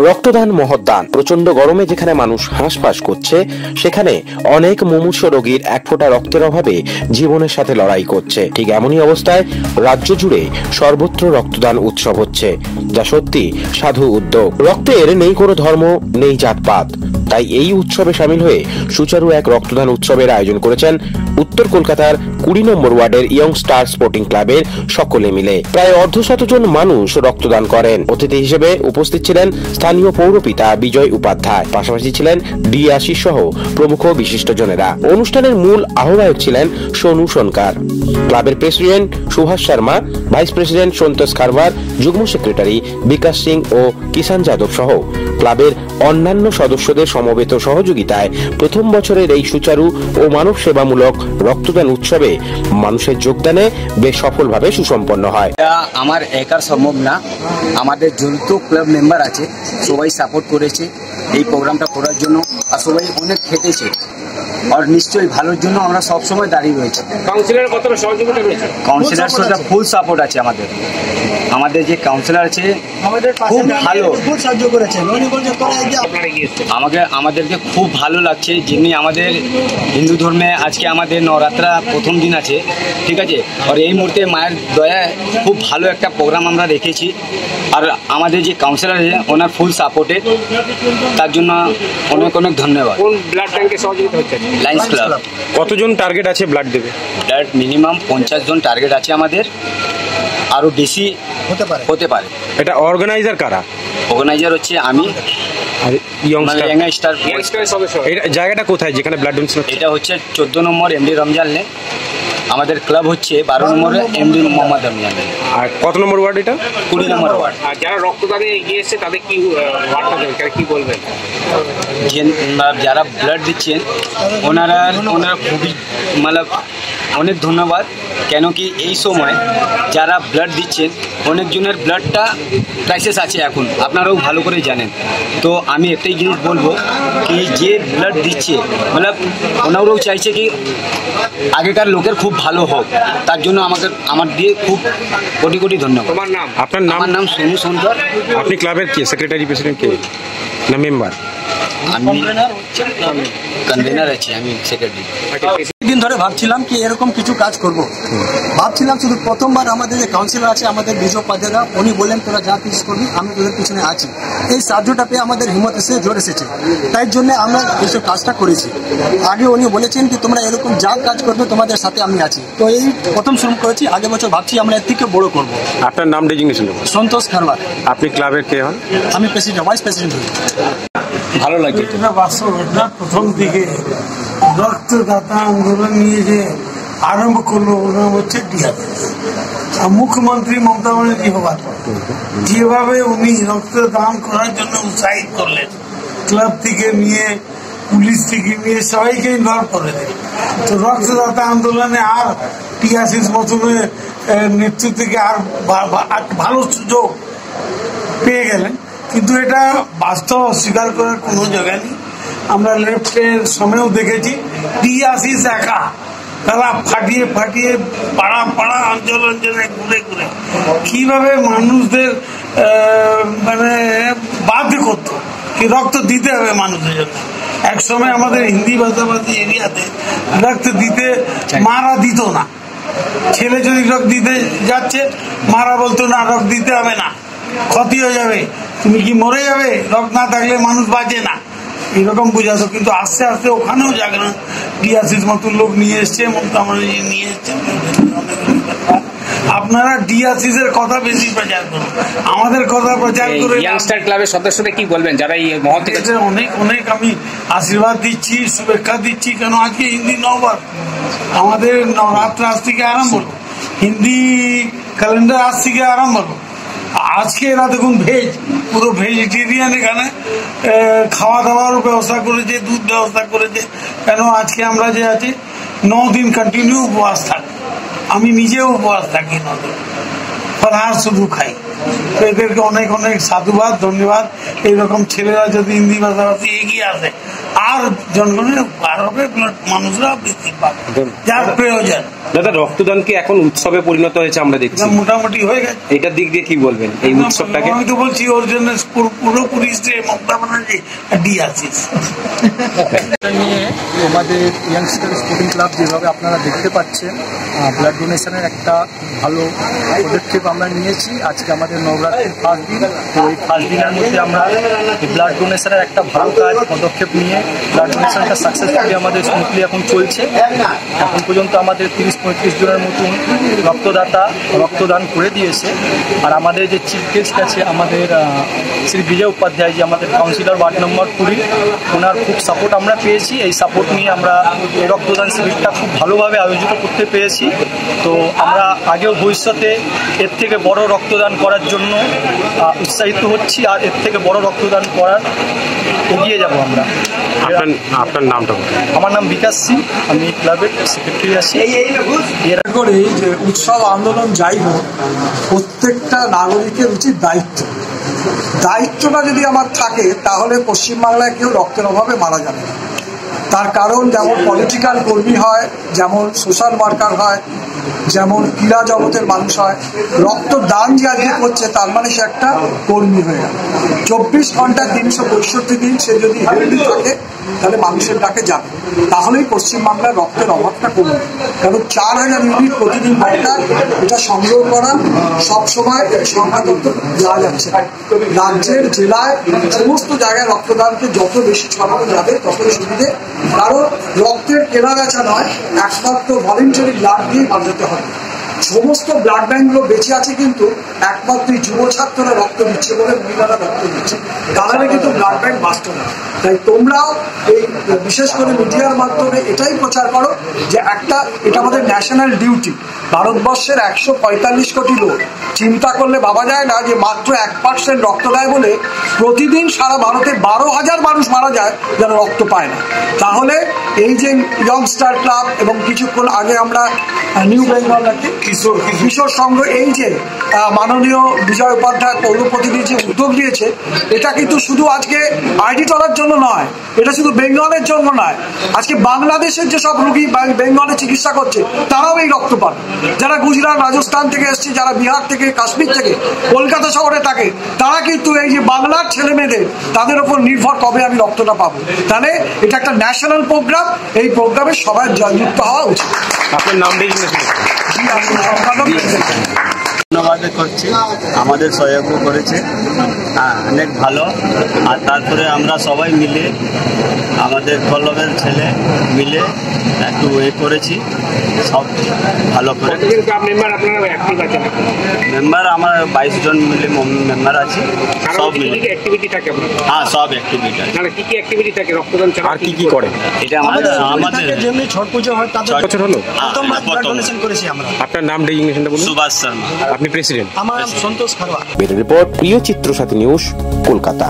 রক্তদান মহৎদান। প্রচন্ড গরমে যেখানে মানুষ হাঁসফাঁস করছে, সেখানে অনেক মুমূর্ষু রোগীর এক ফোঁটা রক্তের অভাবে জীবনের সাথে লড়াই করছে। ঠিক এমনই অবস্থায় রাজ্য জুড়ে সর্বত্র রক্তদান উৎসব হচ্ছে, যা সত্যি সাধু উদ্যোগ। রক্তের নেই কোনো ধর্ম, নেই জাতপাত। তাই এই উৎসবে সামিল হয়ে সুচারু এক রক্তদান উৎসবের আয়োজন করেছেন উত্তর কলকাতার 20 নম্বর ওয়ার্ডের ইয়ং স্টার স্পোর্টিং ক্লাবের সকলে মিলে। প্রায় 150 জন মানুষ রক্তদান করেন। অতিথি হিসেবে উপস্থিত ছিলেন স্থানীয় পৌরপিতা বিজয় উপাধ্যায়, পাশাপাশি ছিলেন ডি আশিস সহ প্রমুখ বিশিষ্টজনেরা। অনুষ্ঠানের মূল আহ্বায়ক ছিলেন সোনু সোনকার, ক্লাবের president Subhash Sharma, vice president Santosh Kharbar, যুগ্ম সেক্রেটারি বিকাশ সিং ও কিষান যাদব সহ ক্লাবের অন্যান্য সদস্যদের সমবেত সহযোগিতায় প্রথম বছরের এই সুচারু ও মানব সেবামূলক রক্তদান উৎসবে মানুষের যোগদানে বেশ সফলভাবে সুসম্পন্ন হয়। আমার একার সম্ভব না, আমাদের যত ক্লাব মেম্বার আছে সবাই সাপোর্ট করেছে এই প্রোগ্রামটা করার জন্য, আর সবাই অনেক খেটেছে। আর নিশ্চয়ই ভালোর জন্য আমরা সব সময় দাঁড়িয়ে রয়েছি। কাউন্সিলরের কতটা সহযোগিতা রয়েছে? কাউন্সিলর সাথে ফুল সাপোর্ট আছে আমাদের। আমাদের যে কাউন্সিলর আছে খুব ভালো সাহায্য করেছেন। আমাদেরকে খুব ভালো লাগছে, যিনি আমাদের হিন্দু ধর্মে আজকে আমাদের নবরাত্রা প্রথম দিন আছে, ঠিক আছে। আর এই মুহূর্তে মায়ের দয়ায় খুব ভালো একটা প্রোগ্রাম আমরা রেখেছি। আর আমাদের যে কাউন্সিলর আছে ওনার ফুল সাপোর্টে, তার জন্য অনেক অনেক ধন্যবাদ। কোন ব্লাড ব্যাংকে সহযোগিতা হচ্ছে? Lions club. কতজন টার্গেট আছে ব্লাড দেবে? ব্লাড মিনিমাম 50 জন টার্গেট আছে আমাদের, আরো বেশি হতে পারে। এটা অর্গানাইজার কারা? অর্গানাইজার হচ্ছে আমি আর ইয়ং স্টার। এটা জায়গাটা কোথায় যেখানে ব্লাড ডোনেশন? এটা হচ্ছে 14 নম্বর এমডি রমজান লেন। আমাদের ক্লাব হচ্ছে 12 নম্বর এমডি মোহাম্মদ রমজান লেন। আর কত নম্বর ওয়ার্ড এটা? 20 নম্বর ওয়ার্ড। আর যারা রক্তদানে এগিয়ে এসেছে তাদের কি বার্তা দেবেন, কি বলবেন? যারা ব্লাড দিচ্ছেন ওনারা খুবই অনেক ধন্যবাদ। কেন কি এই সময় যারা ব্লাড দিচ্ছেন অনেকজনের ব্লাডটা ক্রাইসিস আছে এখন, আপনারাও ভালো করে জানেন। তো আমি একটাই জিনিস বলবো কি, যে ব্লাড দিচ্ছে ওনারাও চাইছে কি আগেকার লোকের খুব ভালো হোক, তার জন্য আমার দিয়ে খুব কোটি কোটি ধন্যবাদ। তোমার নাম? আপনার নাম? আমার নাম সোনু সোনকার। আপনি ক্লাবের কে, সেক্রেটারি প্রেসিডেন্ট কে না মেম্বার? আমি কনভেনার আছি, আমি সেক্রেটারি। দিন ধরে ভাবছিলাম কি এরকম কিছু কাজ করব, ভাবছিলাম শুধু প্রথমবার আমাদের যে কাউন্সিলর আছে আমাদের বিজয় উপাধ্যায়রা, উনি বললেন তোরা যা কিছু করবি আমি তোদের পিছনে আছি। এই সাহায্যটা পেয়ে আমাদের হিম্মত এসে জোর এসেছে, তাই জন্য আমরা এইসব কাজটা করেছি। আগে উনি বলেছেন কি তোমরা এরকম যা কাজ করবে তোমাদের সাথে আমি আছি, তো এই প্রথম শুরু করেছি। আগে বছর ভাবছি আমরা এর থেকে বড় করবো। আপনার নাম ডেজিগনেশন? সন্তোষ খারবার। আপনি ক্লাবের কে হন? আমি প্রেসিডেন্ট, ভাইস প্রেসিডেন্ট হই। ভালো লাগে। বাস্তব ঘটনা, প্রথম দিকে রক্তদাতা আন্দোলন নিয়ে যে আরম্ভ করলো ওনার হচ্ছে ডিআরএস। আর মুখ্যমন্ত্রী মমতা ব্যানার্জি হবার পর যেভাবে উনি রক্তদান করার জন্য উৎসাহিত করলেন, ক্লাব থেকে নিয়ে পুলিশ থেকে নিয়ে সবাইকে ইনভলভ করে দেন, তো রক্তদাতা আন্দোলনে আর টিআরএস মতনের নেতৃত্ব থেকে আর ভালো সুযোগ পেয়ে গেলেন। কিন্তু এটা বাস্তব অস্বীকার করার কোনো জায়গা নেই। আমরা লেফটের সময়ও দেখেছি টিআরএস একা তারা ফাটিয়ে ফাটিয়ে পাড়া পাড়া অঞ্চল অঞ্চলে ঘুরে ঘুরে কিভাবে মানুষদের বাধ্য করতো কি রক্ত দিতে হবে মানুষের জন্য। এক সময় আমাদের হিন্দি ভাষাভাষী এরিয়াতে রক্ত দিতে মারা দিত না, ছেলে যদি রক্ত দিতে যাচ্ছে মারা বলতো না রক্ত দিতে হবে না, ক্ষতি হয়ে যাবে, তুমি কি মরে যাবে, রক্ত না থাকলে মানুষ বাঁচে না, এরকম বুঝাতো। কিন্তু আস্তে আস্তে ওখানেও জাগরণ ডিআরএস মতো লোক নিয়ে এসছে, মমতা ব্যানার্জি নিয়ে এসছে। আপনারা ডিআরএস এর কথা বেশি প্রচার করুন, আমাদের কথা প্রচার করে। ইয়াংস্টার ক্লাবের সদস্যদের কি বলবেন যারা এই মহৎ? অনেক অনেক আমি আশীর্বাদ দিচ্ছি, শুভেচ্ছা দিচ্ছি। কেন আজকে হিন্দি নববর্ষ, আমাদের নবরাত্রি আজ থেকে আরম্ভ হলো, হিন্দি ক্যালেন্ডার আজ থেকে আরম্ভ হলো। আজকে এরা দেখুন ভেজ, পুরো ভেজিটেরিয়ান এখানে খাওয়া দাওয়ার ব্যবস্থা করেছে, দুধ ব্যবস্থা করেছে। কেন আজকে আমরা যে আছি 9 দিন কন্টিনিউ উপবাস থাকি, আমি নিজেও উপবাস থাকি 9 দিন, ফলাহার শুধু খাই। তো এদেরকে অনেক অনেক সাধুবাদ, ধন্যবাদ। এইরকম ছেলেরা যদি হিন্দি ভাষাভাষী এগিয়ে আসে আর জনগণের উপকার হবে, মানুষরা বেশি পাবে যার প্রয়োজন। দাদা, রক্তদান কি এখন উৎসবে পরিণত হয়েছে আমরা দেখছি? মোটামুটি হয়ে গেছে। এটার দিক দিয়ে কি বলবেন এই উৎসবটাকে? আমি তো বলছি ওর জন্য পুরোপুরি মমতা ব্যানার্জি ডিআরসিস নিয়ে আমাদের ইয়াংস্টার স্পোর্টিং ক্লাব যেভাবে আপনারা দেখতে পাচ্ছেন ব্লাড ডোনেশনের একটা ভালো পদক্ষেপ আমরা নিয়েছি। আজকে আমাদের নবরাত্রির ফার্স্ট দিন, তো এই ফার্স্ট দিনের মধ্যে আমরা ব্লাড ডোনেশনের একটা ভালো কাজ পদক্ষেপ নিয়ে ব্লাড ডোনেশনটা সাকসেসফুলি আমাদের স্মুথলি এখন চলছে। এখন পর্যন্ত আমাদের 30-35 জনের মতন রক্তদাতা রক্তদান করে দিয়েছে। আর আমাদের যে চিফ গেস্ট আছে আমাদের শ্রী বিজয় উপাধ্যায়, যে আমাদের কাউন্সিলর ওয়ার্ড নম্বর 20, ওনার খুব সাপোর্ট আমরা পেয়েছি। এই সাপোর্ট নিয়ে আমরা এই রক্তদান শিবিরটা খুব ভালোভাবে আয়োজিত করতে পেরেছি। তো আমরা আগেও ভবিষ্যতে এর থেকে বড় রক্তদান করার জন্য উৎসাহিত হচ্ছি, আর এর থেকে বড় রক্তদান করার এগিয়ে যাব আমরা। আপনার নামটা? আমার নাম বিকাশ সিং, আমি ক্লাবের সেক্রেটারি আছি। এর করে যে উৎসব আন্দোলন যাই হোক, প্রত্যেকটা নাগরিকের উচিত দায়িত্বটা যদি আমার থাকে তাহলে পশ্চিমবাংলায় কেউ রক্তের অভাবে মারা যাবে না। তার কারণ যেমন পলিটিক্যাল কর্মী হয়, যেমন সোশ্যাল ওয়ার্কার হয়, যেমন ক্রীড়া জগতের মানুষ হয়, রক্তদান যে আজকে করছে তার মানে সে একটা কর্মী হয়ে গেল। 24 ঘন্টা 365 দিন সে যদি হেলদি থাকে তাহলে মানুষের ডাকে যাবে, তাহলেই পশ্চিমবাংলার রক্তের অভাবটা কমবে। কারণ 4000 ইউনিট প্রতিদিন দরকার, এটা সংগ্রহ করা সবসময় সংখ্যা তথ্য দেওয়া যাচ্ছে। রাজ্যের জেলায় সমস্ত জায়গায় রক্তদানকে যত বেশি ছড়ানো যাবে ততই সুবিধে। কারণ রক্তের কেনাবেচা নয়, একমাত্র ভলেন্টারি ব্লাড দিয়ে বাঁচাতে হবে। সমস্ত ব্লাড ব্যাঙ্কগুলো বেঁচে আছে কিন্তু একমাত্র যুব ছাত্ররা রক্ত দিচ্ছে বলে, মহিলারা রক্ত দিচ্ছে, তাহলে কিন্তু ব্লাড ব্যাঙ্ক বাঁচত না। তাই তোমরাও এই বিশেষ করে মিডিয়ার মাধ্যমে এটাই প্রচার করো যে এটা আমাদের ন্যাশনাল ডিউটি। ভারতবর্ষের 145 কোটি লোক, চিন্তা করলে ভাবা যায় না যে মাত্র 1% রক্ত দেয় বলে প্রতিদিন সারা ভারতে 12,000 মানুষ মারা যায় যারা রক্ত পায় না। তাহলে এই যে ইয়ংস্টার ক্লাব এবং কিছুক্ষণ আগে আমরা নিউ বেঙ্গল কিশোর সংঘ, এই যে মাননীয় বিজয় উপাধ্যায় পৌর প্রতিনিধি যে উদ্যোগ নিয়েছে, এটা কিন্তু শুধু আজকে আইডি টলার জন্য নয়, এটা শুধু বেঙ্গলের জন্য নয়। আজকে বাংলাদেশের যেসব রোগী বেঙ্গলে চিকিৎসা করছে তারাও এই রক্ত পান। যারা গুজরাট রাজস্থান থেকে এসছে, যারা বিহার থেকে কাশ্মীর থেকে কলকাতা শহরে থাকে, তারা কিন্তু এই যে বাংলার ছেলে মেয়েদের তাদের ওপর নির্ভর কবে আমি রক্তটা পাবো। তাহলে এটা একটা ন্যাশনাল প্রোগ্রাম, এই প্রোগ্রামে সবাই যুক্ত হওয়া উচিত। আপনার নাম ধন্যবাদ করছি, আমাদের সহায়তা করেছে, অনেক ভালো। আর তারপরে আমরা সবাই মিলে আমাদের ক্লাবের ছেলে মিলে একটু করেছি, সব ভালো করে। মেম্বার আমার 22 জন মিলে মেম্বার আছে, সব মিলে। হ্যাঁ, সব অ্যাক্টিভিটি আছে। আর কি করে? এটা আমাদের যেমনি ছট পুজো হয় তাদের বছর হলো ডোনেশন করেছি আমরা। আপনার নাম ডেজিগনেশনটা বলুন। সুভাষ শর্মা। আপনি প্রেসিডেন্ট। আমার নাম সন্তোষ খারওয়া। ব্যুরো রিপোর্ট, প্রিয় চিত্র সাথী নিউজ, কলকাতা।